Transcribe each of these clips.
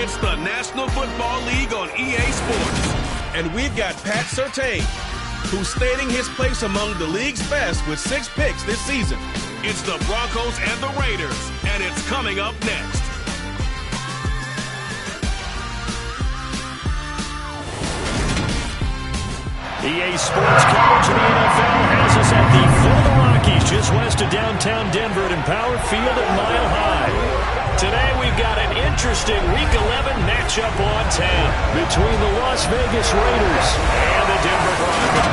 It's the National Football League on EA Sports. And we've got Pat Surtain, who's stating his place among the league's best with 6 picks this season. It's the Broncos and the Raiders, and it's coming up next. EA Sports coverage of the NFL has us at the foot of the Rockies, just west of downtown Denver at Empower Field at Mile High. Today we've got an interesting Week 11 matchup on tap between the Las Vegas Raiders and the Denver Broncos.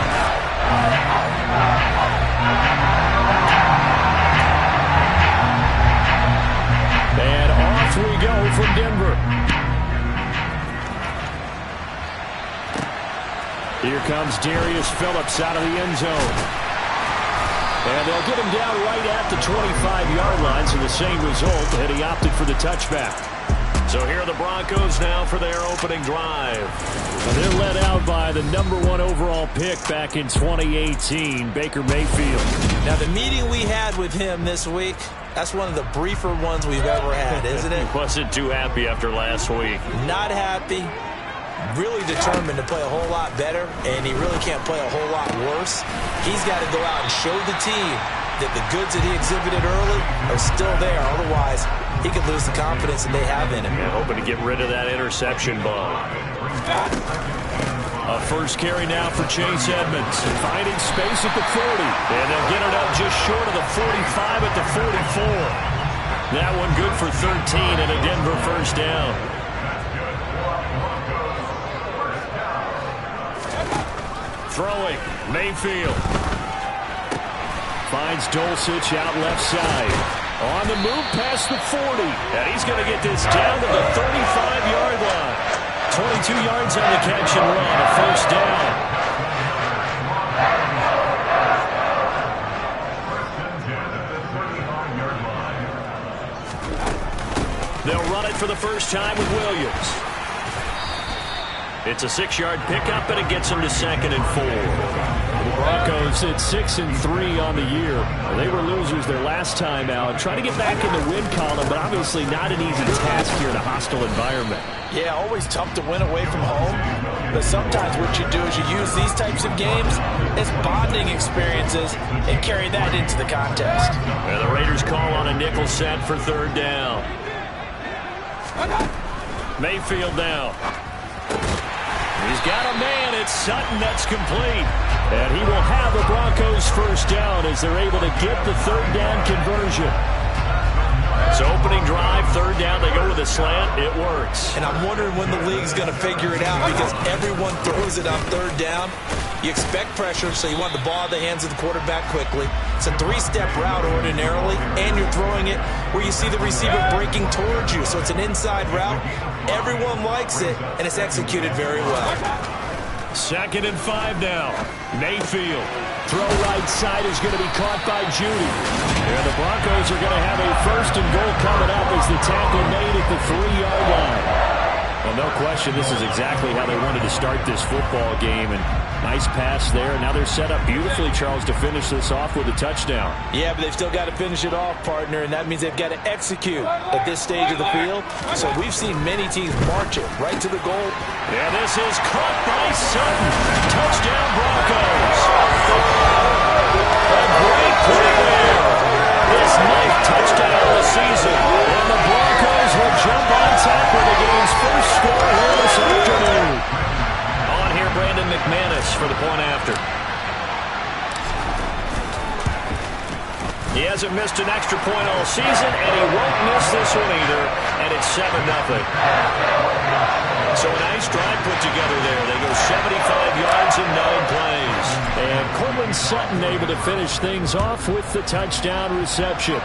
And off we go from Denver. Here comes Darius Phillips out of the end zone. And they'll get him down right at the 25-yard line, so the same result, and he opted for the touchback. So here are the Broncos now for their opening drive. Well, they're led out by the #1 overall pick back in 2018, Baker Mayfield. Now, the meeting we had with him this week, that's one of the briefer ones we've ever had, isn't it? He wasn't too happy after last week. Not happy. Really determined to play a whole lot better, and he really can't play a whole lot worse. He's got to go out and show the team that the goods that he exhibited early are still there. Otherwise, he could lose the confidence that they have in him. Yeah, hoping to get rid of that interception ball. A first carry now for Chase Edmonds. Finding space at the 40. And they'll get it up just short of the 45 at the 44. That one good for 13 and a Denver first down. Throwing, Mayfield. Finds Dulcich out left side. On the move past the 40. And he's going to get this down to the 35-yard line. 22 yards on the catch and run, a first down. They'll run it for the first time with Williams. It's a 6-yard pickup, and it gets them to 2nd and 4. The Broncos at 6-3 on the year. They were losers their last time out. Trying to get back in the win column, but obviously not an easy task here in a hostile environment. Yeah, always tough to win away from home. But sometimes what you do is you use these types of games as bonding experiences and carry that into the contest. And the Raiders call on a nickel set for 3rd down. Mayfield now. He's got a man. It's Sutton. That's complete. And he will have the Broncos first down as they're able to get the 3rd down conversion. So opening drive, 3rd down, they go with a slant. It works. And I'm wondering when the league's going to figure it out because everyone throws it on 3rd down. You expect pressure, so you want the ball in the hands of the quarterback quickly. It's a 3-step route ordinarily, and you're throwing it where you see the receiver breaking towards you. So it's an inside route. Everyone likes it, and it's executed very well. 2nd and 5 now. Mayfield. Throw right side is going to be caught by Judy. And the Broncos are going to have a 1st and goal coming up as the tackle made at the 3-yard line. Well, no question, this is exactly how they wanted to start this football game. And nice pass there. Now they're set up beautifully, Charles, to finish this off with a touchdown. Yeah, but they've still got to finish it off, partner, and that means they've got to execute at this stage of the field. So we've seen many teams march it right to the goal. And this is caught by Sutton. Touchdown, Broncos. A great play there. His 9th touchdown of the season. And the Broncos will jump on top of the game's first score here this afternoon. On here, Brandon McManus for the point after. He hasn't missed an extra point all season, and he won't miss this one either, and it's 7-0. So a nice drive put together there. They go 75 yards in 9 plays. And Courtland Sutton able to finish things off with the touchdown reception.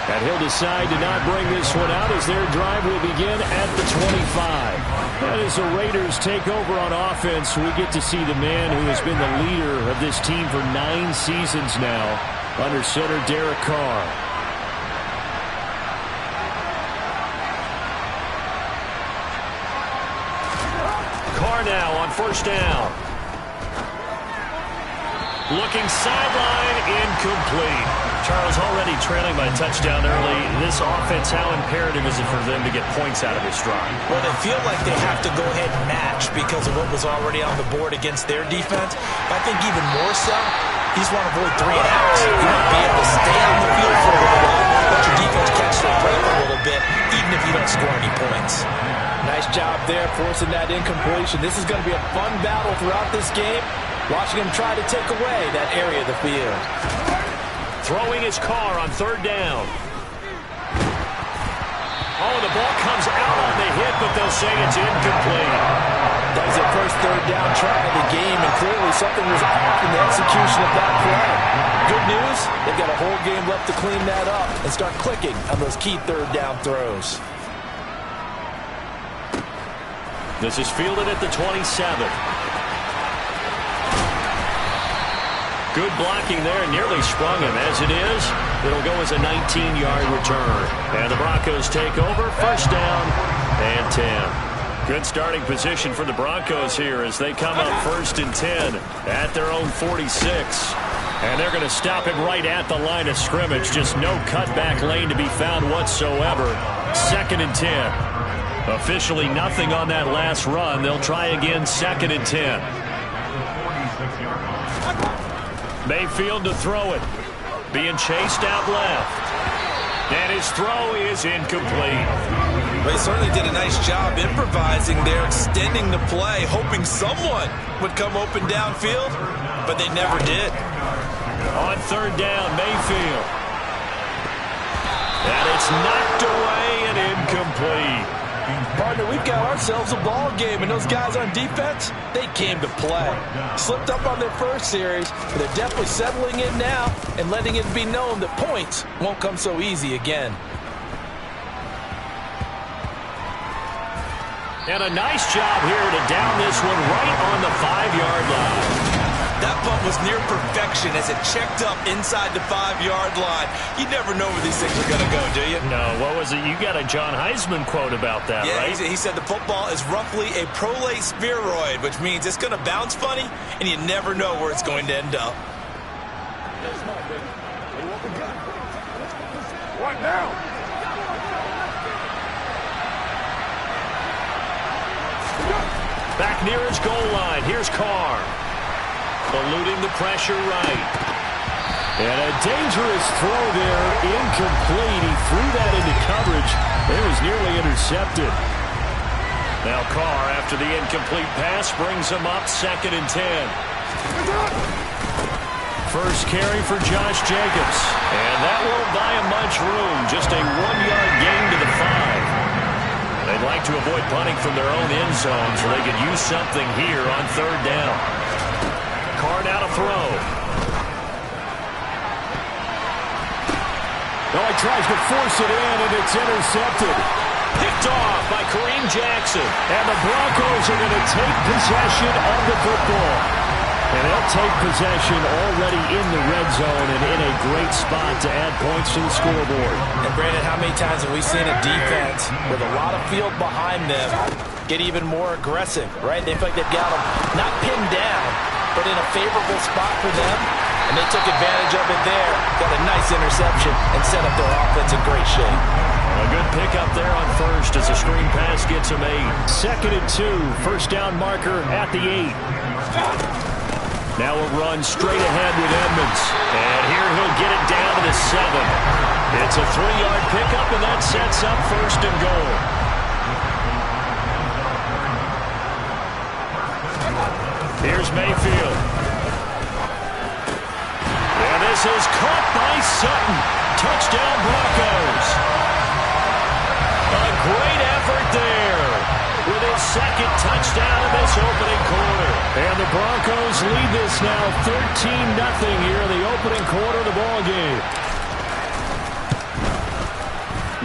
And he'll decide to not bring this one out as their drive will begin at the 25. And as the Raiders take over on offense, we get to see the man who has been the leader of this team for 9 seasons now, under center Derek Carr. Carr now on 1st down. Looking sideline, incomplete. Charles, already trailing by a touchdown early. This offense, how imperative is it for them to get points out of this drive? Well, they feel like they have to go ahead and match because of what was already on the board against their defense. But I think even more so, you just want to avoid 3 and outs. You want to be able to stay on the field for a little while, let your defense catch their breath a little bit, even if you don't score any points. Nice job there, forcing that incompletion. This is going to be a fun battle throughout this game. Watching him try to take away that area of the field. Throwing his car on 3rd down. Oh, the ball comes out on the hit, but they'll say it's incomplete. That was their first 3rd down try of the game, and clearly something was off in the execution of that play. Good news, they've got a whole game left to clean that up and start clicking on those key 3rd down throws. This is fielded at the 27. Good blocking there, nearly sprung him. As it is, it'll go as a 19-yard return. And the Broncos take over, 1st down and 10. Good starting position for the Broncos here as they come up 1st and 10 at their own 46. And they're going to stop him right at the line of scrimmage. Just no cutback lane to be found whatsoever. 2nd and 10. Officially nothing on that last run. They'll try again, 2nd and 10. Mayfield to throw it. Being chased out left. And his throw is incomplete. They certainly did a nice job improvising there, extending the play, hoping someone would come open downfield, but they never did. On 3rd down, Mayfield. And it's knocked away and incomplete. Partner, we've got ourselves a ball game, and those guys on defense, they came to play. Slipped up on their first series, but they're definitely settling in now and letting it be known that points won't come so easy again. And a nice job here to down this one right on the 5-yard line. That punt was near perfection as it checked up inside the 5-yard line. You never know where these things are going to go, do you? No, what was it? You got a John Heisman quote about that, right? Yeah, he said the football is roughly a prolate spheroid, which means it's going to bounce funny, and you never know where it's going to end up. What now? Back near his goal line. Here's Carr. Eluding the pressure right. And a dangerous throw there. Incomplete. He threw that into coverage. It was nearly intercepted. Now Carr, after the incomplete pass, brings him up 2nd and 10. First carry for Josh Jacobs. And that won't buy him much room. Just a 1-yard gain to the 5. They'd like to avoid punting from their own end zone so they could use something here on 3rd down. Carr now to throw. Oh, he tries to force it in, and it's intercepted. Picked off by Kareem Jackson. And the Broncos are going to take possession of the football. And they'll take possession already in the red zone and in a great spot to add points to the scoreboard. And Brandon, how many times have we seen a defense with a lot of field behind them get even more aggressive, right? They feel like they've got them not pinned down, but in a favorable spot for them, and they took advantage of it there, got a nice interception, and set up their offense in great shape. A good pickup there on 1st as a screen pass gets him 8. 2nd and 2, 1st down marker at the 8. Now a run straight ahead with Edmonds, and here he'll get it down to the 7. It's a 3-yard pickup, and that sets up 1st and goal. Here's Mayfield. And this is caught by Sutton. Touchdown Broncos. A great effort there with his 2nd touchdown in this opening quarter. And the Broncos lead this now 13-0 here in the opening quarter of the ballgame.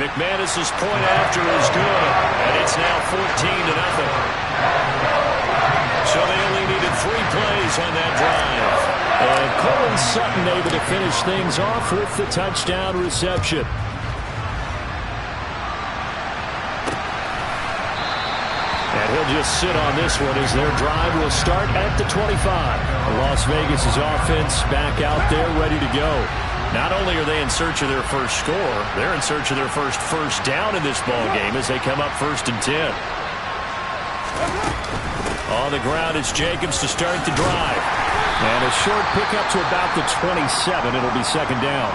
McManus's point after is good, and it's now 14-0. So they only needed 3 plays on that drive. And Colin Sutton able to finish things off with the touchdown reception. And he'll just sit on this one as their drive will start at the 25. Las Vegas' offense back out there ready to go. Not only are they in search of their first score, they're in search of their first down in this ball game as they come up 1st and 10. On the ground, it's Jacobs to start the drive. And a short pickup to about the 27. It'll be 2nd down.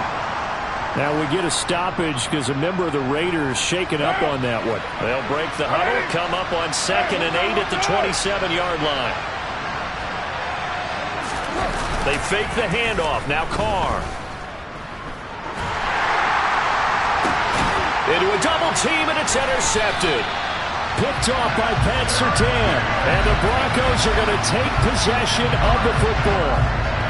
Now we get a stoppage because a member of the Raiders shaken up on that one. They'll break the huddle, come up on 2nd and 8 at the 27-yard line. They fake the handoff. Now Carr. Into a double team, and it's intercepted. Picked off by Pat Surtain. And the Broncos are going to take possession of the football.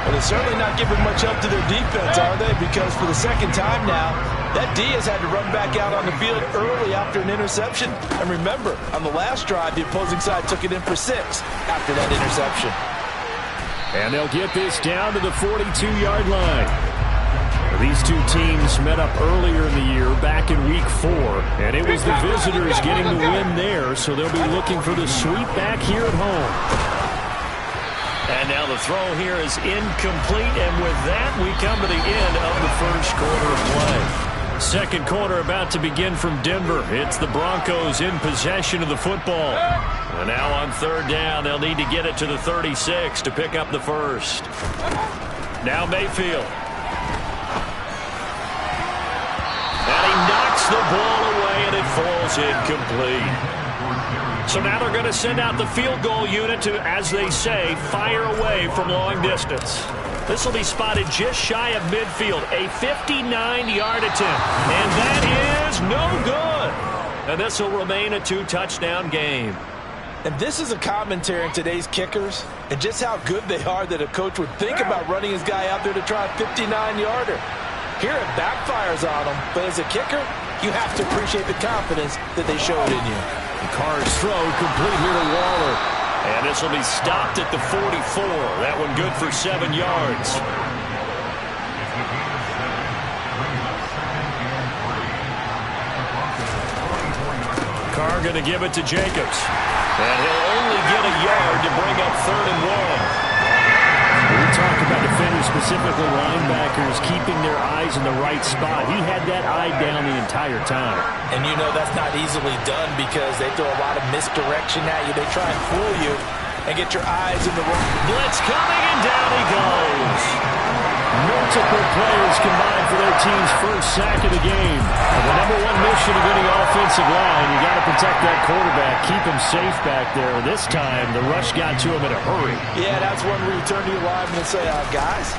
Well, they're certainly not giving much help to their defense, are they? Because for the 2nd time now, that D has had to run back out on the field early after an interception. And remember, on the last drive, the opposing side took it in for 6 after that interception. And they'll get this down to the 42-yard line. These two teams met up earlier in the year, back in Week 4, and it was the visitors getting the win there, so they'll be looking for the sweep back here at home. And now the throw here is incomplete, and with that, we come to the end of the first quarter of play. Second quarter about to begin from Denver. It's the Broncos in possession of the football. And now on 3rd down, they'll need to get it to the 36 to pick up the first. Now Mayfield. And he knocks the ball away, and it falls incomplete. So now they're going to send out the field goal unit to, as they say, fire away from long distance. This will be spotted just shy of midfield, a 59-yard attempt. And that is no good. And this will remain a 2-touchdown game. And this is a commentary on today's kickers and just how good they are that a coach would think about running his guy out there to try a 59-yarder. Here it backfires on him, but as a kicker, you have to appreciate the confidence that they showed in you. Carr's throw complete here to Waller. And this will be stopped at the 44. That one good for 7 yards. Carr going to give it to Jacobs. And he'll only get a yard to bring up 3rd and 1. We talked about defenders, specifically linebackers, keeping their eyes in the right spot. He had that eye down the entire time. And you know that's not easily done because they throw a lot of misdirection at you. They try and fool you and get your eyes in the wrong. Blitz coming, and down he goes. Multiple players combined for their team's first sack of the game. And the #1 mission of any offensive line, you got to protect that quarterback, keep him safe back there. This time, the rush got to him in a hurry. Yeah, that's when we turn to your lineman and say, guys,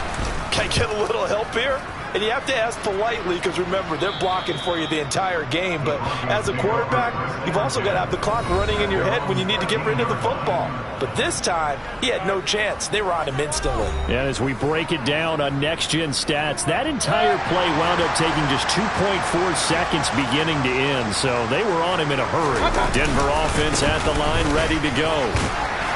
can I get a little help here? And you have to ask politely because, remember, they're blocking for you the entire game. But as a quarterback, you've also got to have the clock running in your head when you need to get rid of the football. But this time, he had no chance. They were on him instantly. And as we break it down on next-gen stats, that entire play wound up taking just 2.4 seconds beginning to end. So they were on him in a hurry. Denver offense at the line ready to go.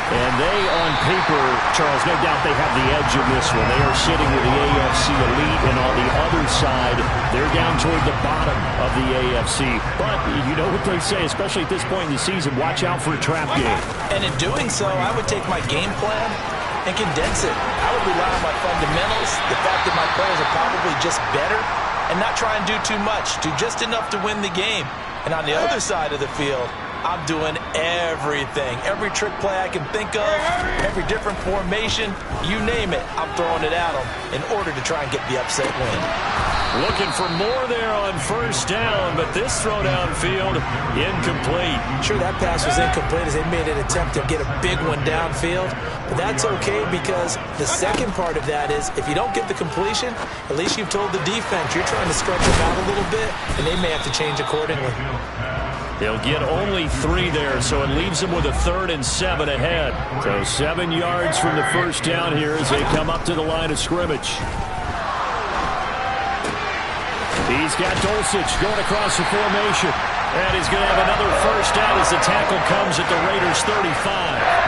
And they, on paper, Charles, no doubt they have the edge in this one. They are sitting with the AFC elite, and on the other side, they're down toward the bottom of the AFC. But you know what they say, especially at this point in the season, watch out for a trap game. And in doing so, I would take my game plan and condense it. I would rely on my fundamentals, the fact that my players are probably just better, and not try and do too much, do just enough to win the game. And on the other side of the field, I'm doing everything. Every trick play I can think of, every different formation, you name it, I'm throwing it at them in order to try and get the upset win. Looking for more there on 1st down, but this throw downfield, incomplete. Sure, that pass was incomplete as they made an attempt to get a big one downfield, but that's okay because the second part of that is if you don't get the completion, at least you've told the defense you're trying to stretch them out a little bit, and they may have to change accordingly. They'll get only 3 there, so it leaves them with a 3rd and 7 ahead. So 7 yards from the first down here as they come up to the line of scrimmage. He's got Dulcich going across the formation. And he's going to have another first down as the tackle comes at the Raiders' 35.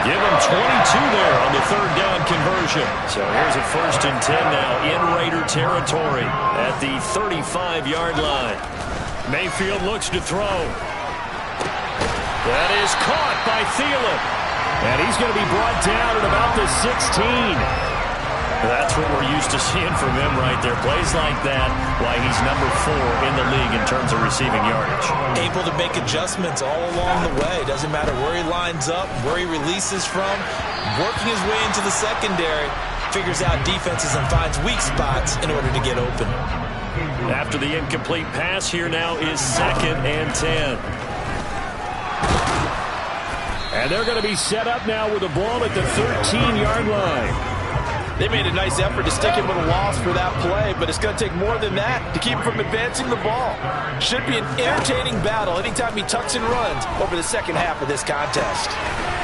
Give him 22 there on the 3rd down conversion. So here's a 1st and 10 now in Raider territory at the 35-yard line. Mayfield looks to throw. That is caught by Thielen. And he's going to be brought down at about the 16. That's what we're used to seeing from him right there. Plays like that, why he's number 4 in the league in terms of receiving yardage. Able to make adjustments all along the way. Doesn't matter where he lines up, where he releases from. Working his way into the secondary. Figures out defenses and finds weak spots in order to get open. After the incomplete pass, here now is 2nd and 10. And they're going to be set up now with the ball at the 13-yard line. They made a nice effort to stick him with a loss for that play, but it's going to take more than that to keep him from advancing the ball. Should be an entertaining battle anytime he tucks and runs over the second half of this contest.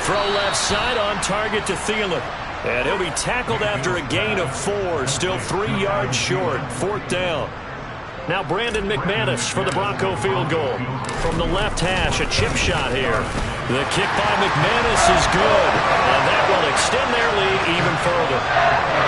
Throw left side on target to Thielen. And he'll be tackled after a gain of 4, still 3 yards short, 4th down. Now Brandon McManus for the Bronco field goal. From the left hash, a chip shot here. The kick by McManus is good, and that will extend their lead even further.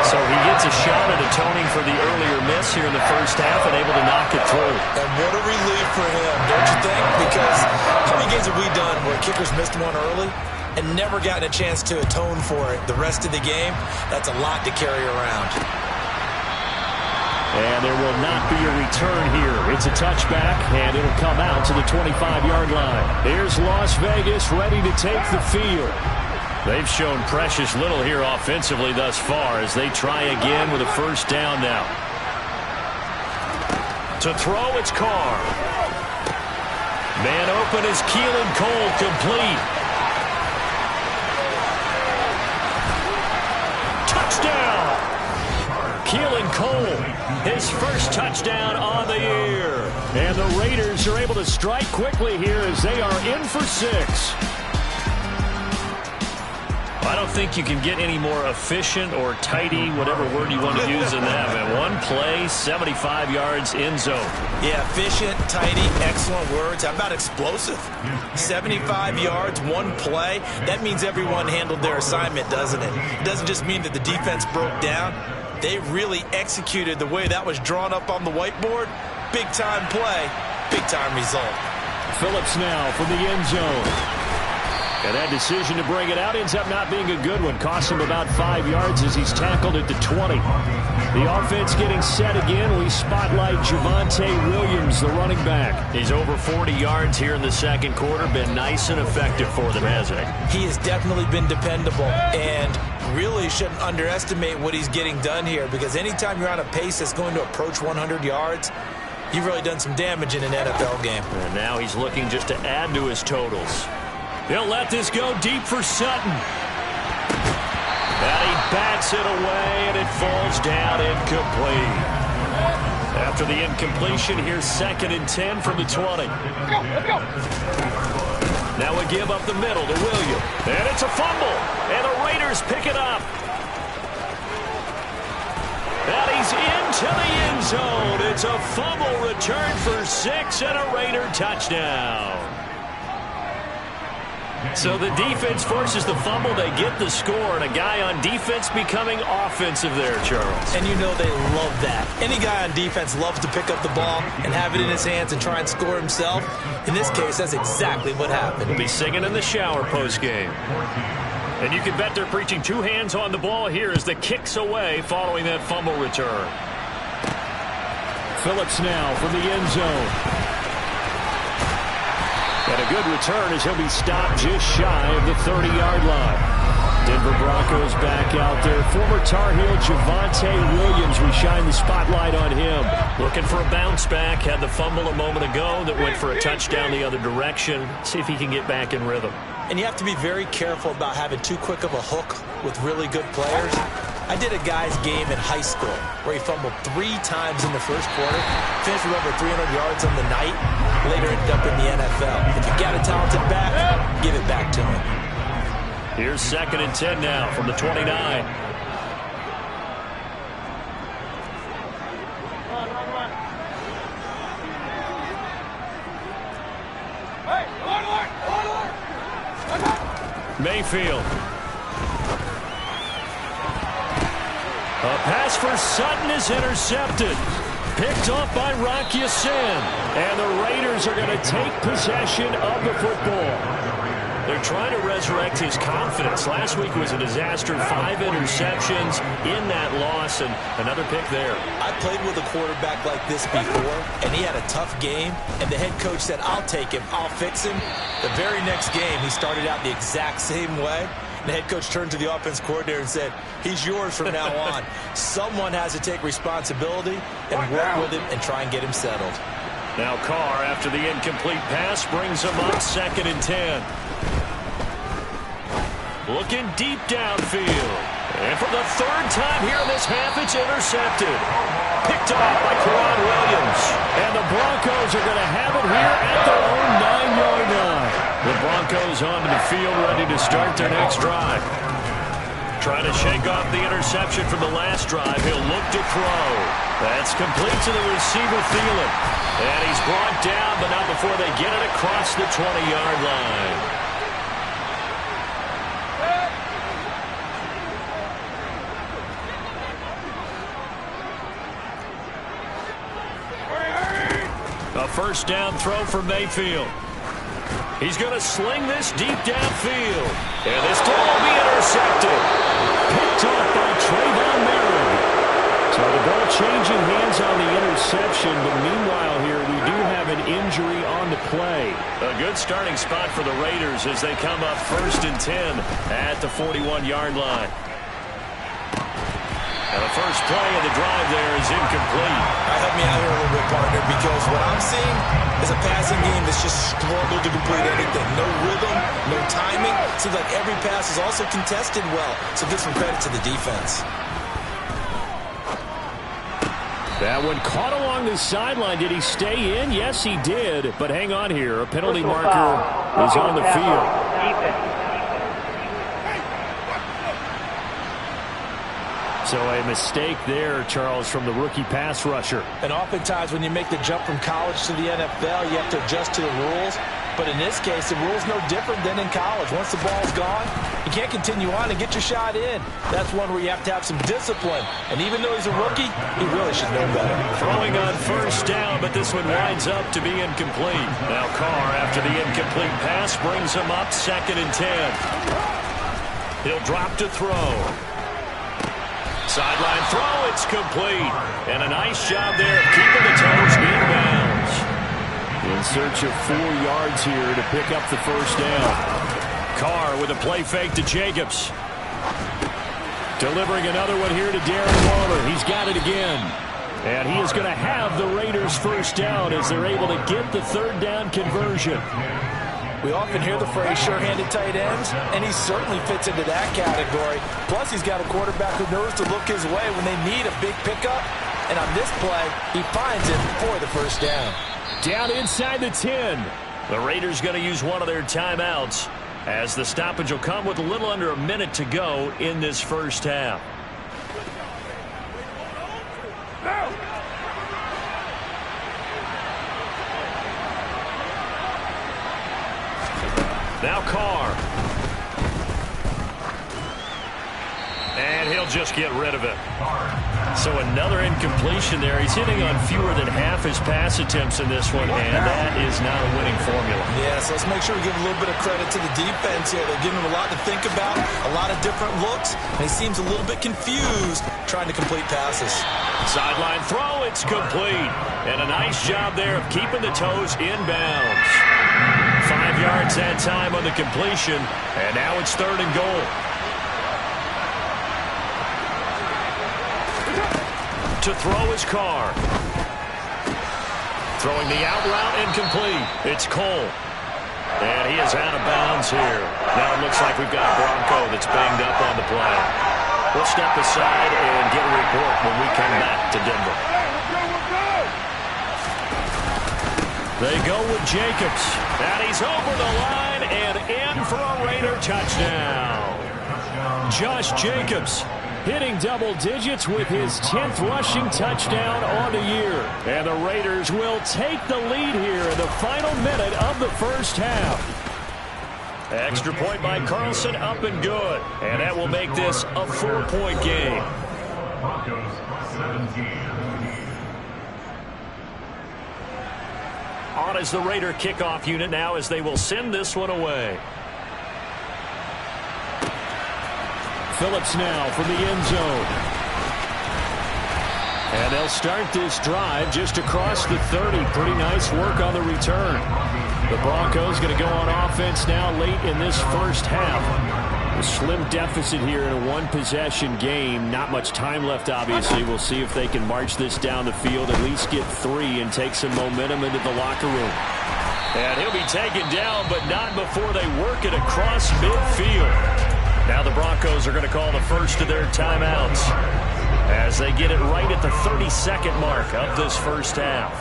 So he gets a shot at atoning for the earlier miss here in the first half and able to knock it through. And what a relief for him, don't you think? Because how many games have we done where kickers missed one early and never gotten a chance to atone for it the rest of the game? That's a lot to carry around. And there will not be a return here. It's a touchback, and it'll come out to the 25-yard line. Here's Las Vegas ready to take the field. They've shown precious little here offensively thus far as they try again with a first down now. To throw, it's Carr. Man open is Keelan Cole, complete. Touchdown! Keelan Cole, his first touchdown on the year. And the Raiders are able to strike quickly here as they are in for 6. I don't think you can get any more efficient or tidy, whatever word you want to use in that. Man, one play, 75 yards, end zone. Yeah, efficient, tidy, excellent words. How about explosive? 75 yards, one play. That means everyone handled their assignment, doesn't it? It doesn't just mean that the defense broke down. They really executed the way that was drawn up on the whiteboard. Big-time play, big-time result. Phillips now from the end zone. And that decision to bring it out ends up not being a good one. Costs him about 5 yards as he's tackled at the 20. The offense getting set again. We spotlight Javonte Williams, the running back. He's over 40 yards here in the second quarter. Been nice and effective for them, hasn't he? He has definitely been dependable and really shouldn't underestimate what he's getting done here, because anytime you're on a pace that's going to approach 100 yards, you've really done some damage in an NFL game. And now he's looking just to add to his totals. He'll let this go deep for Sutton. And he bats it away, and it falls down incomplete. After the incompletion, here's 2nd and 10 from the 20. Let's go. Now we give up the middle to Williams. And it's a fumble. And the Raiders pick it up. And he's into the end zone. It's a fumble return for 6 and a Raider touchdown. So the defense forces the fumble. They get the score, and a guy on defense becoming offensive there, Charles. And you know they love that. Any guy on defense loves to pick up the ball and have it in his hands and try and score himself. In this case, that's exactly what happened. He'll be singing in the shower postgame. And you can bet they're preaching 2 hands on the ball here as the kick's away following that fumble return. Phillips now from the end zone. And a good return as he'll be stopped just shy of the 30-yard line. Denver Broncos back out there. Former Tar Heel Javonte Williams, we shine the spotlight on him. Looking for a bounce back. Had the fumble a moment ago that went for a touchdown the other direction. See if he can get back in rhythm. And you have to be very careful about having too quick of a hook with really good players. I did a guy's game in high school where he fumbled 3 times in the first quarter, finished with over 300 yards on the night, later ended up in the NFL. If you got a talented back, give it back to him. Here's 2nd and 10 now from the 29. Mayfield. A pass for Sutton is intercepted. Picked off by Rocky Sin. And the Raiders are going to take possession of the football. They're trying to resurrect his confidence. Last week was a disaster. 5 interceptions in that loss, and another pick there. I played with a quarterback like this before, and he had a tough game, and the head coach said, I'll take him, I'll fix him. The very next game, he started out the exact same way. The head coach turned to the offense coordinator and said, he's yours from now on. Someone has to take responsibility and work with him and try and get him settled. Now Carr, after the incomplete pass, brings him up 2nd and 10. Looking deep downfield. And for the 3rd time here in this half, it's intercepted. Picked off by Quran Williams. And the Broncos are going to have it here at their own 9-yard line. The Broncos onto the field, ready to start their next drive. Trying to shake off the interception from the last drive. He'll look to throw. That's complete to the receiver, Thielen. And he's brought down, but not before they get it across the 20-yard line. A first down throw for Mayfield. He's going to sling this deep downfield. And this throw will be intercepted. Picked off by Trayvon Merritt. So the ball changing hands on the interception. But meanwhile here, we do have an injury on the play. A good starting spot for the Raiders as they come up 1st and 10 at the 41-yard line. And the first play of the drive there is incomplete. Help me out here a little bit, partner, because what I'm seeing is a passing game that's just struggled to complete anything. No rhythm, no timing. Seems like every pass is also contested well. So give some credit to the defense. That one caught along the sideline. Did he stay in? Yes, he did. But hang on here. A penalty marker is on the field. So a mistake there, Charles, from the rookie pass rusher. And oftentimes when you make the jump from college to the NFL, you have to adjust to the rules. But in this case, the rule's no different than in college. Once the ball's gone, you can't continue on and get your shot in. That's one where you have to have some discipline. And even though he's a rookie, he really should know better. Throwing on first down, but this one winds up to be incomplete. Now Carr, after the incomplete pass, brings him up 2nd and 10. He'll drop to throw. Sideline throw, it's complete. And a nice job there of keeping the toes in bounds. In search of 4 yards here to pick up the first down. Carr with a play fake to Jacobs. Delivering another one here to Darren Waller. He's got it again. And he is going to have the Raiders first down as they're able to get the 3rd down conversion. We often hear the phrase sure-handed tight ends, and he certainly fits into that category. Plus, he's got a quarterback who knows to look his way when they need a big pickup. And on this play, he finds it for the first down. Down inside the 10. The Raiders going to use one of their timeouts as the stoppage will come with a little under a minute to go in this first half. Now Carr. And he'll just get rid of it. So another incompletion there. He's hitting on fewer than half his pass attempts in this one, and that is not a winning formula. Yeah, so let's make sure we give a little bit of credit to the defense here. They're giving him a lot to think about, a lot of different looks, and he seems a little bit confused trying to complete passes. Sideline throw, it's complete. And a nice job there of keeping the toes in bounds. 5 yards that time on the completion, and now it's 3rd and goal. To throw his Carr. Throwing the out route incomplete. It's Cole. And he is out of bounds here. Now it looks like we've got a Bronco that's banged up on the play. We'll step aside and get a report when we come back to Denver. They go with Jacobs. And he's over the line and in for a Raider touchdown. Josh Jacobs hitting double digits with his 10th rushing touchdown on the year. And the Raiders will take the lead here in the final minute of the first half. Extra point by Carlson, up and good. And that will make this a 4-point game. on as the Raider kickoff unit now as they will send this one away. Phillips now from the end zone. And they'll start this drive just across the 30. Pretty nice work on the return. The Broncos going to go on offense now late in this first half. A slim deficit here in a one-possession game. Not much time left, obviously. We'll see if they can march this down the field, at least get 3 and take some momentum into the locker room. And he'll be taken down, but not before they work it across midfield. Now the Broncos are going to call the first of their timeouts as they get it right at the 32nd mark of this first half.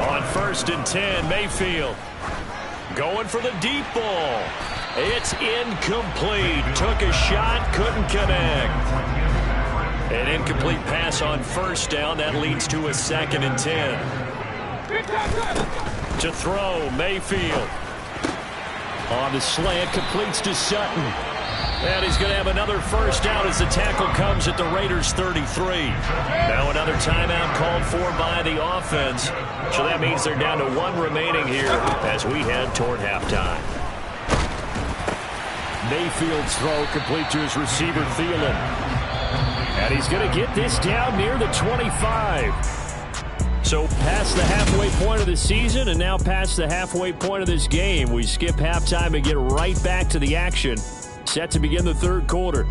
On 1st and 10, Mayfield going for the deep ball. It's incomplete. Took a shot, couldn't connect. An incomplete pass on 1st down. That leads to a 2nd and 10. To throw, Mayfield. On the slant, completes to Sutton. And he's going to have another 1st down as the tackle comes at the Raiders' 33. Now another timeout called for by the offense. So that means they're down to 1 remaining here as we head toward halftime. Mayfield's throw complete to his receiver, Thielen. And he's going to get this down near the 25. So past the halfway point of the season and now past the halfway point of this game, we skip halftime and get right back to the action. Set to begin the 3rd quarter.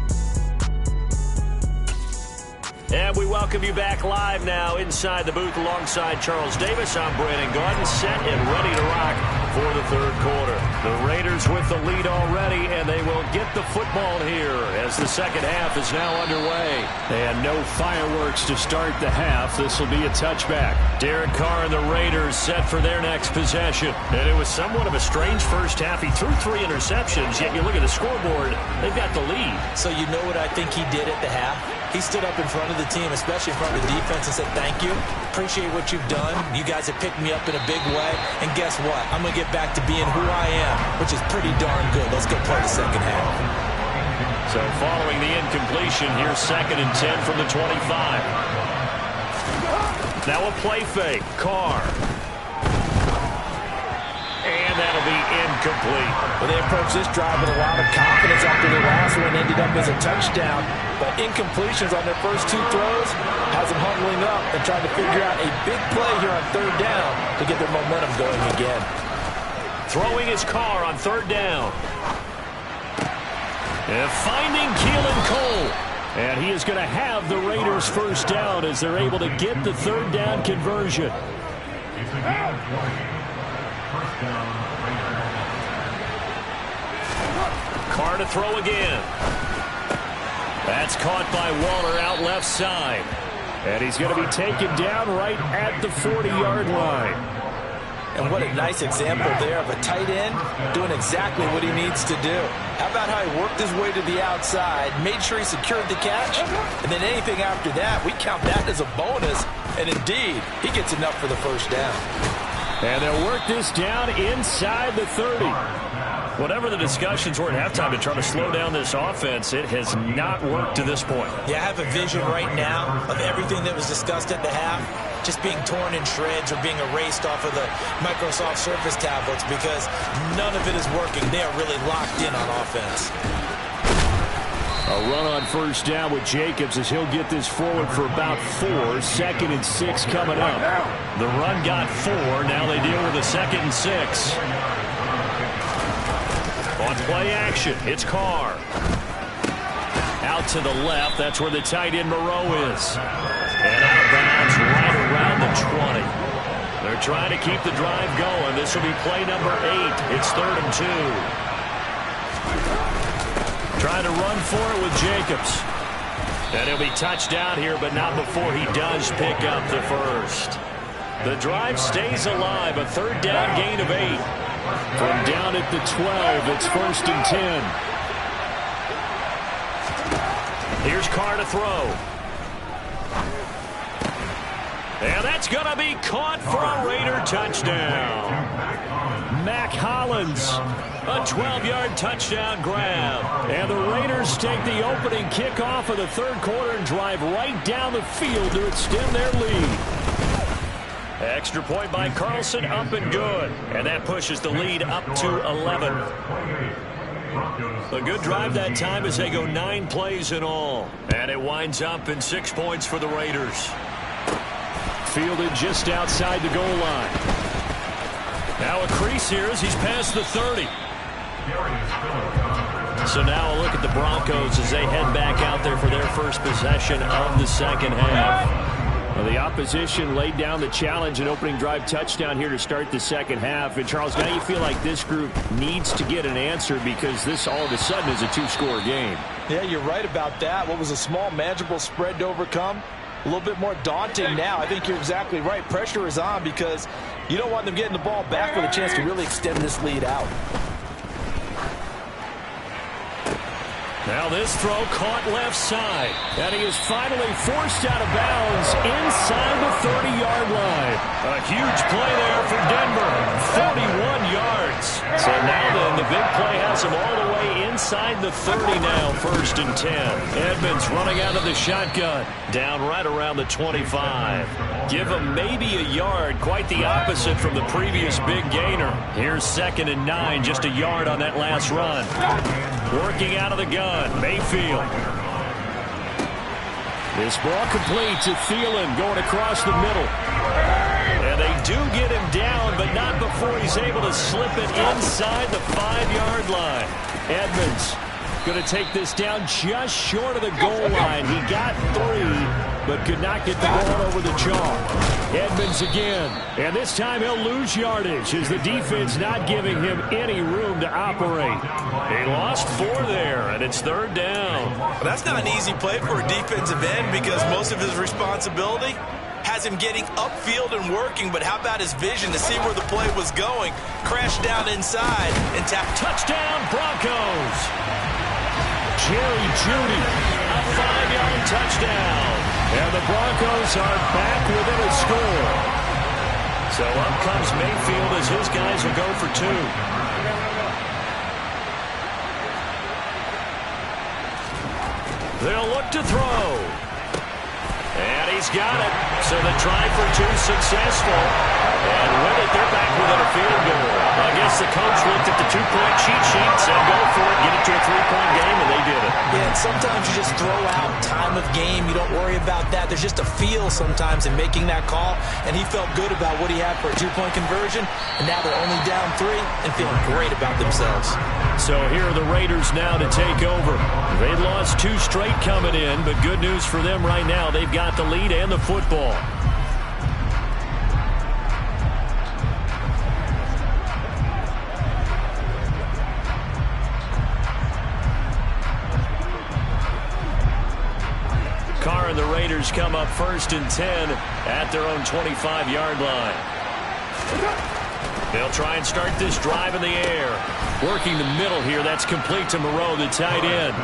And we welcome you back live now inside the booth alongside Charles Davis. I'm Brandon Garden, set and ready to rock for the 3rd quarter. The Raiders with the lead already, and they will get the football here as the 2nd half is now underway. And no fireworks to start the half. This will be a touchback. Derek Carr and the Raiders set for their next possession. And it was somewhat of a strange first half. He threw 3 interceptions, yet you look at the scoreboard, they've got the lead. So you know what I think he did at the half? He stood up in front of the team, especially in front of the defense, and said, thank you. Appreciate what you've done. You guys have picked me up in a big way. And guess what? I'm going to get back to being who I am, which is pretty darn good. Let's go play the 2nd half. So following the incompletion, here's 2nd and 10 from the 25. Now a play fake. Carr. And that'll be incomplete. Well, they approached this drive with a lot of confidence after the last one ended up as a touchdown. But incompletions on their first 2 throws has them huddling up and trying to figure out a big play here on 3rd down to get their momentum going again. Throwing his Carr on 3rd down. And finding Keelan Cole. And he is going to have the Raiders' 1st down as they're able to get the 3rd down conversion. Carr to throw again. That's caught by Waller out left side. And he's going to be taken down right at the 40-yard line. And what a nice example there of a tight end doing exactly what he needs to do. How about how he worked his way to the outside, made sure he secured the catch, and then anything after that, we count that as a bonus. And indeed, he gets enough for the 1st down. And they'll work this down inside the 30. Whatever the discussions were at halftime to try to slow down this offense, it has not worked to this point. Yeah, I have a vision right now of everything that was discussed at the half just being torn in shreds or being erased off of the Microsoft Surface tablets because none of it is working. They are really locked in on offense. A run on 1st down with Jacobs as he'll get this forward for about 4. 2nd and 6 coming up. The run got 4. Now they deal with a 2nd and 6. On play action, it's Carr. Out to the left, that's where the tight end Moreau is. And out of bounds right around the 20. They're trying to keep the drive going. This will be play number 8. It's 3rd and 2. Trying to run for it with Jacobs. And he'll be touched down here, but not before he does pick up the 1st. The drive stays alive, a 3rd down gain of 8. From down at the 12, it's 1st and 10. Here's Carr to throw. And that's going to be caught for a Raider touchdown. Mac Hollins, a 12-yard touchdown grab. And the Raiders take the opening kickoff of the 3rd quarter and drive right down the field to extend their lead. Extra point by Carlson, up and good. And that pushes the lead up to 11. A good drive that time as they go 9 plays in all. And it winds up in 6 points for the Raiders. Fielded just outside the goal line. Now a crease here as he's past the 30. So now a look at the Broncos as they head back out there for their first possession of the second half. Well, the opposition laid down the challenge and opening drive touchdown here to start the second half. And, Charles, now you feel like this group needs to get an answer because this all of a sudden is a 2-score game. Yeah, you're right about that. What was a small, manageable spread to overcome? A little bit more daunting now. I think you're exactly right. Pressure is on because you don't want them getting the ball back with a chance to really extend this lead out. Now this throw caught left side. And he is finally forced out of bounds inside the 30-yard line. A huge play there for Denver. 41 yards. So now then, the big play has him all the way inside the 30 now, 1st and 10. Edmonds running out of the shotgun. Down right around the 25. Give him maybe a yard. Quite the opposite from the previous big gainer. Here's 2nd and 9. Just a yard on that last run. Working out of the gun. Mayfield. This ball complete to Thielen going across the middle. And they do get him down, but not before he's able to slip it inside the 5-yard line. Edmonds going to take this down just short of the goal line. He got 3, but could not get the ball over the jaw. Edmonds again, and this time he'll lose yardage as the defense not giving him any room to operate. He lost 4 there, and it's 3rd down. Well, that's not an easy play for a defensive end because most of his responsibility has him getting upfield and working, but how about his vision to see where the play was going? Crashed down inside and tapped. Touchdown, Broncos! Jerry Jeudy, a 5-yard touchdown. And the Broncos are back within a score. So up comes Mayfield as his guys will go for 2. They'll look to throw. And he's got it. So the try for 2 successful. And with it, they're back within a field goal. I guess the coach looked at the 2-point cheat sheet and said, go for it, get it to a 3-point game, and they did it. Yeah, and sometimes you just throw out time of game. You don't worry about that. There's just a feel sometimes in making that call, and he felt good about what he had for a 2-point conversion, and now they're only down 3 and feeling great about themselves. So here are the Raiders now to take over. They lost 2 straight coming in, but good news for them right now. They've got the lead and the football. Carr and the Raiders come up 1st and 10 at their own 25-yard line. They'll try and start this drive in the air. Working the middle here. That's complete to Moreau, the tight end.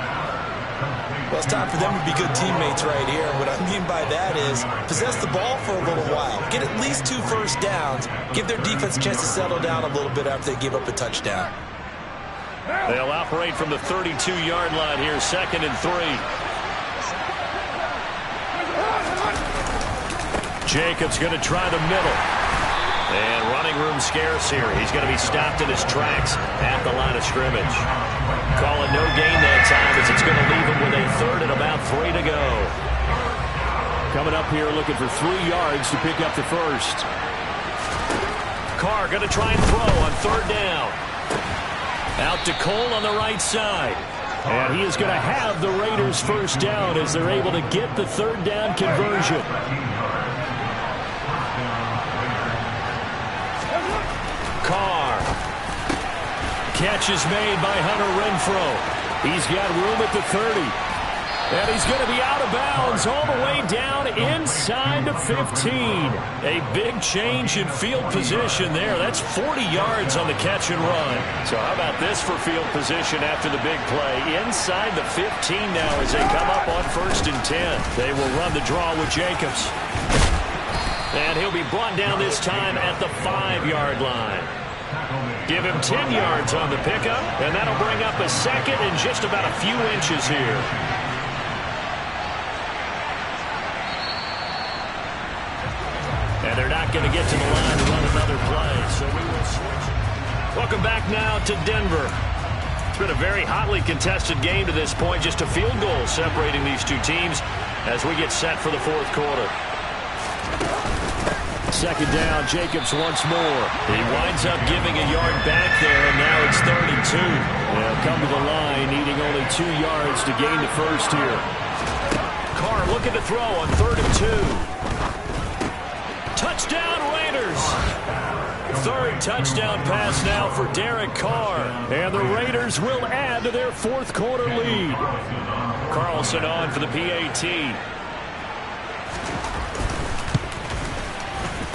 Well, it's time for them to be good teammates right here. What I mean by that is possess the ball for a little while. Get at least 2 first downs. Give their defense a chance to settle down a little bit after they give up a touchdown. They'll operate from the 32-yard line here. 2nd and 3. Jacobs going to try the middle. And running room scarce here. He's going to be stopped in his tracks at the line of scrimmage. Calling no gain that time as it's going to leave him with a 3rd and about 3 to go. Coming up here looking for 3 yards to pick up the 1st. Carr going to try and throw on 3rd down. Out to Cole on the right side. And he is going to have the Raiders' 1st down as they're able to get the 3rd down conversion. Carr. Catch is made by Hunter Renfrow. He's got room at the 30. And he's going to be out of bounds all the way down inside the 15. A big change in field position there. That's 40 yards on the catch and run. So how about this for field position after the big play? Inside the 15 now as they come up on 1st and 10. They will run the draw with Jacobs. And he'll be brought down this time at the 5-yard line. Give him 10 yards on the pickup, and that'll bring up a 2nd and just about a few inches here. And they're not going to get to the line to run another play, so we will switch. Welcome back now to Denver. It's been a very hotly contested game to this point. Just a field goal separating these two teams as we get set for the fourth quarter. Second down, Jacobs once more. He winds up giving a yard back there, and now it's 32. They'll come to the line, needing only 2 yards to gain the first here. Carr looking to throw on 3rd and 2. Touchdown, Raiders! Third touchdown pass now for Derek Carr. And the Raiders will add to their fourth quarter lead. Carlson on for the PAT.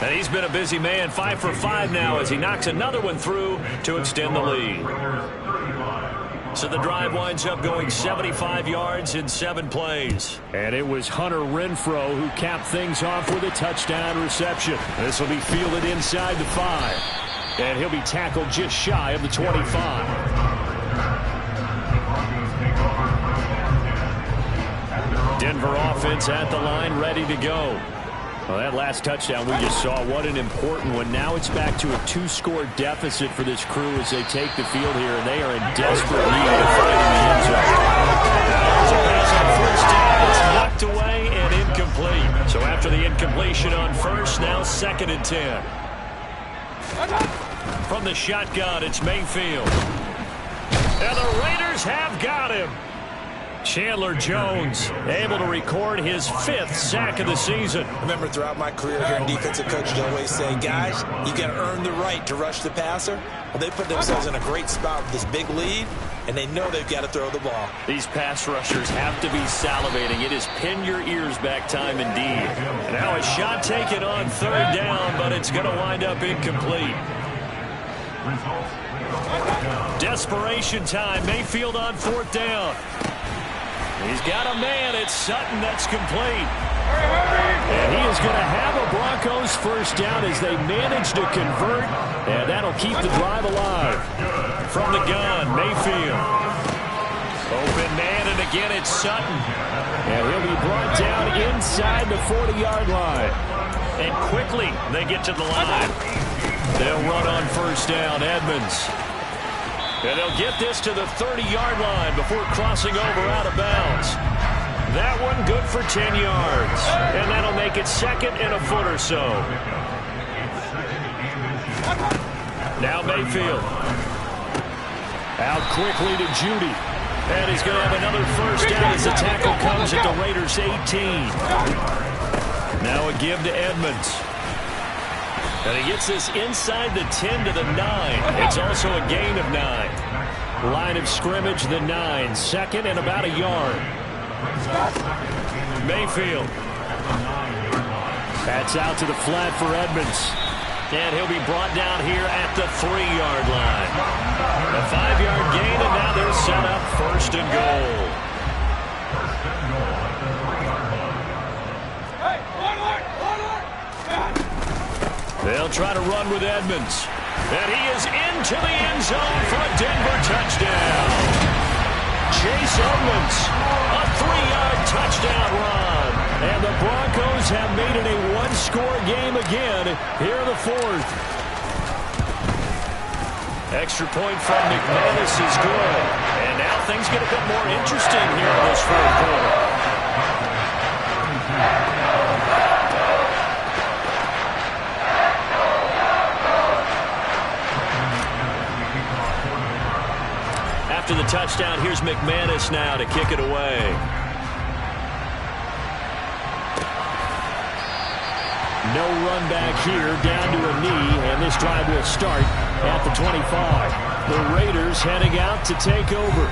And he's been a busy man, 5 for 5 now as he knocks another one through to extend the lead. So the drive winds up going 75 yards in 7 plays. And it was Hunter Renfrow who capped things off with a touchdown reception. This will be fielded inside the 5. And he'll be tackled just shy of the 25. Denver offense at the line, ready to go. Well, that last touchdown we just saw, what an important one. Now it's back to a 2-score deficit for this crew as they take the field here, and they are in desperate need of finding the end zone. There's a pass on first down. It's knocked away and incomplete. So after the incompletion on first, now 2nd and 10. From the shotgun, it's Mayfield. And the Raiders have got him. Chandler Jones able to record his 5th sack of the season. I remember throughout my career hearing defensive coaches always say, guys, you got to earn the right to rush the passer. Well, they put themselves in a great spot with this big lead, and they know they've got to throw the ball. These pass rushers have to be salivating. It is pin your ears back time indeed. Now a shot taken on 3rd down, but it's going to wind up incomplete. Desperation time. Mayfield on 4th down. He's got a man. It's Sutton that's complete. And he is going to have a Broncos first down as they manage to convert. And that'll keep the drive alive. From the gun, Mayfield. Open man, and again it's Sutton. And he'll be brought down inside the 40-yard line. And quickly they get to the line. They'll run on first down, Edmonds. And they'll get this to the 30-yard line before crossing over out of bounds. That one good for 10 yards. And that'll make it 2nd and a foot or so. Now Mayfield. Out quickly to Judy. And he's going to have another first down as the tackle comes at the Raiders' 18. Now a give to Edmonds. And he gets this inside the 10 to the 9. It's also a gain of 9. Line of scrimmage, the 9. 2nd and about a yard. Mayfield. That's out to the flat for Edmonds. And he'll be brought down here at the 3-yard line. A 5-yard gain, and now they're set up 1st and goal. They'll try to run with Edmonds. And he is into the end zone for a Denver touchdown. Chase Edmonds, a 3-yard touchdown run. And the Broncos have made it a 1-score game again here in the 4th. Extra point from McManus is good. And now things get a bit more interesting here in this 4th quarter. After the touchdown, here's McManus now to kick it away. No run back here, down to a knee, and this drive will start at the 25. The Raiders heading out to take over.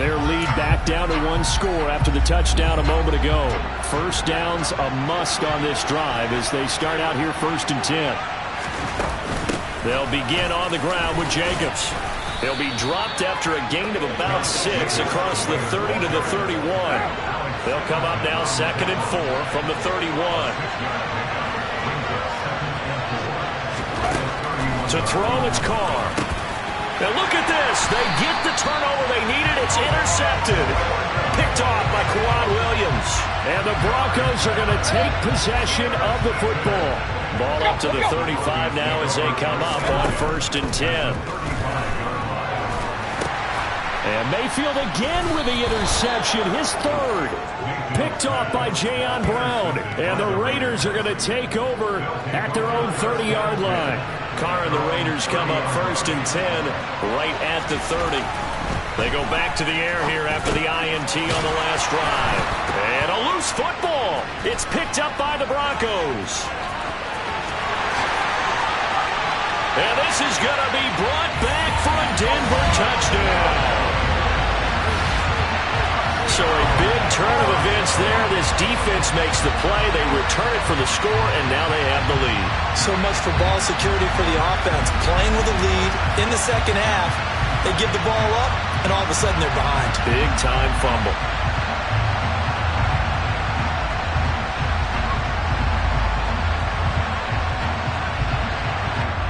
Their lead back down to 1 score after the touchdown a moment ago. First down's a must on this drive as they start out here 1st and 10. They'll begin on the ground with Jacobs. He'll be dropped after a gain of about 6 across the 30 to the 31. They'll come up now 2nd and 4 from the 31. To throw, it's Carr. Now look at this. They get the turnover they needed. It's intercepted. Picked off by Kwan Williams. And the Broncos are going to take possession of the football. Ball up to the 35 now as they come up on 1st and 10. And Mayfield again with the interception, his third. Picked off by Jayon Brown. And the Raiders are going to take over at their own 30-yard line. Carr and the Raiders come up 1st and 10 right at the 30. They go back to the air here after the INT on the last drive. And a loose football. It's picked up by the Broncos. And this is going to be brought back for a Denver touchdown. So a big turn of events there. This defense makes the play. They return it for the score, and now they have the lead. So much for ball security for the offense. Playing with a lead in the second half. They give the ball up, and all of a sudden they're behind. Big-time fumble.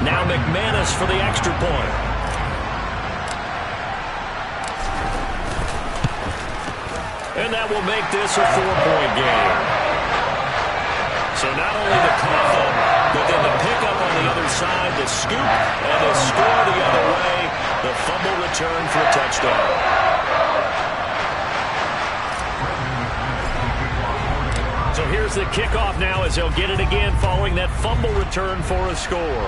Now McManus for the extra point. And that will make this a 4-point game. So not only the cough-up, but then the pickup on the other side, the scoop, and the score the other way. The fumble return for a touchdown. So here's the kickoff now as they'll get it again following that fumble return for a score.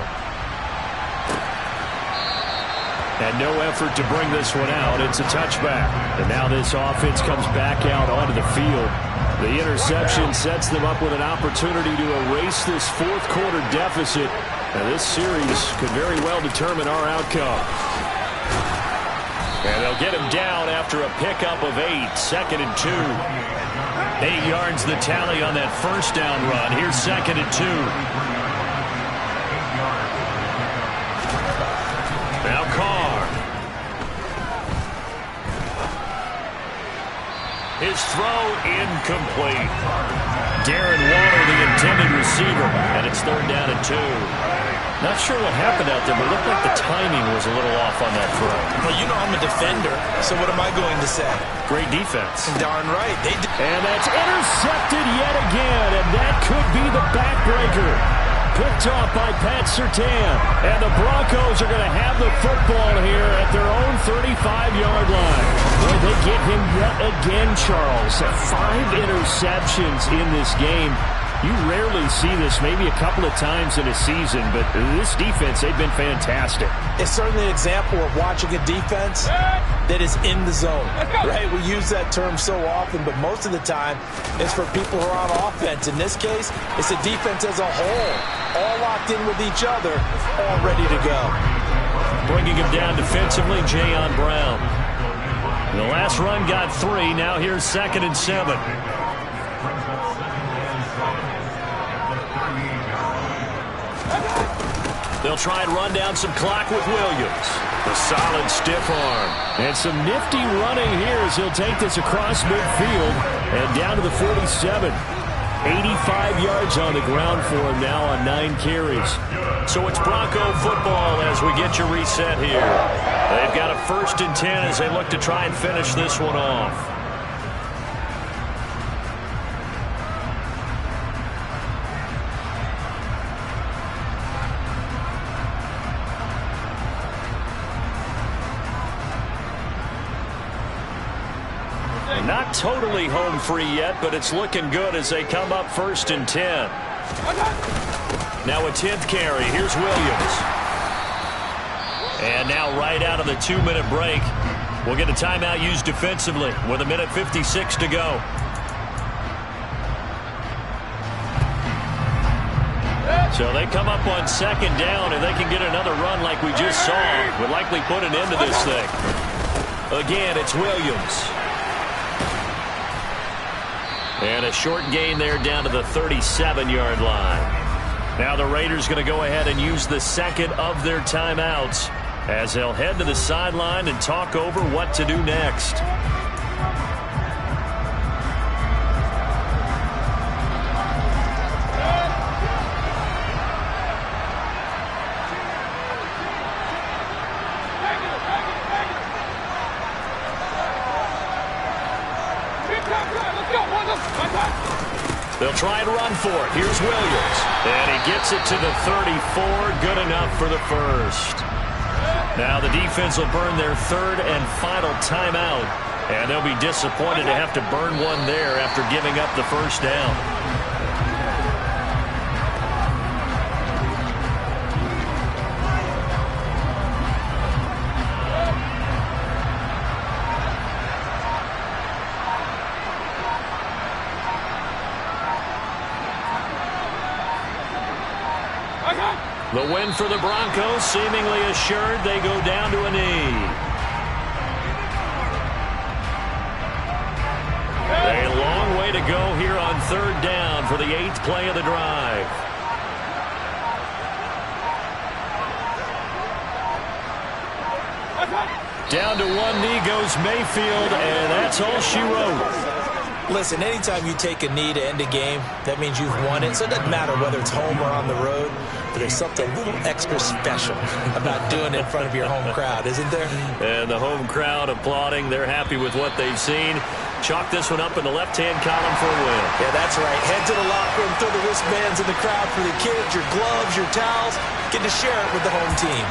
And no effort to bring this one out. It's a touchback. And now this offense comes back out onto the field. The interception sets them up with an opportunity to erase this fourth quarter deficit. And this series could very well determine our outcome. And they'll get him down after a pickup of 8. 2nd and 2. 8 yards the tally on that first down run. Here's 2nd and 2. Now Carr. His throw incomplete. Darren Waller, the intended receiver, and it's 3rd down and 2. Not sure what happened out there, but it looked like the timing was a little off on that throw. Well, you know I'm a defender, so what am I going to say? Great defense. Darn right. And that's intercepted yet again, and that could be the backbreaker. Picked off by Pat Surtain. And the Broncos are going to have the football here at their own 35-yard line. Well, they get him yet again, Charles. 5 interceptions in this game. You rarely see this, maybe a couple of times in a season, but this defense, they've been fantastic. It's certainly an example of watching a defense that is in the zone, right? We use that term so often, but most of the time it's for people who are on offense. In this case, it's a defense as a whole, all locked in with each other, all ready to go. Bringing him down defensively, Jayon Brown. The last run got 3. Now here's 2nd and 7. They'll try and run down some clock with Williams. A solid stiff arm. And some nifty running here as he'll take this across midfield and down to the 47. 85 yards on the ground for him now on 9 carries. So it's Bronco football as we get you reset here. They've got a 1st and 10 as they look to try and finish this one off. Not totally home free yet, but it's looking good as they come up 1st and 10. Now a 10th carry. Here's Williams. And now right out of the 2-minute break, we'll get a timeout used defensively with 1:56 to go. So they come up on 2nd down, and they can get another run like we just saw. Would likely put an end to this thing. Again, it's Williams. And a short gain there down to the 37-yard line. Now the Raiders going to go ahead and use the 2nd of their timeouts as they'll head to the sideline and talk over what to do next. Let's go. They'll try and run for it. Here's Williams. And he gets it to the 34. Good enough for the first. Now the defense will burn their third and final timeout. And they'll be disappointed to have to burn one there after giving up the first down. The win for the Broncos, seemingly assured. They go down to a knee. A long way to go here on third down for the 8th play of the drive. Down to one knee goes Mayfield, and that's all she wrote. Listen, anytime you take a knee to end a game, that means you've won it. So it doesn't matter whether it's home or on the road, but there's something a little extra special about doing it in front of your home crowd, isn't there? And the home crowd applauding. They're happy with what they've seen. Chalk this one up in the left-hand column for a win. Yeah, that's right. Head to the locker room, throw the wristbands in the crowd for the kids, your gloves, your towels. Get to share it with the home team.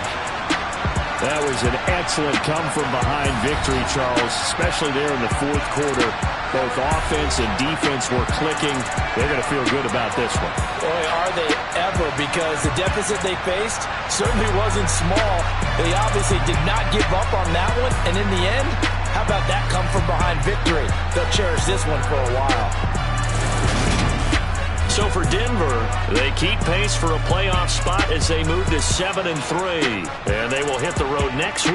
That was an excellent come-from-behind victory, Charles, especially there in the fourth quarter. Both offense and defense were clicking. They're going to feel good about this one. Boy, are they ever, because the deficit they faced certainly wasn't small. They obviously did not give up on that one, and in the end, how about that come-from-behind victory? They'll cherish this one for a while. So for Denver, they keep pace for a playoff spot as they move to 7-3. And they will hit the road next week.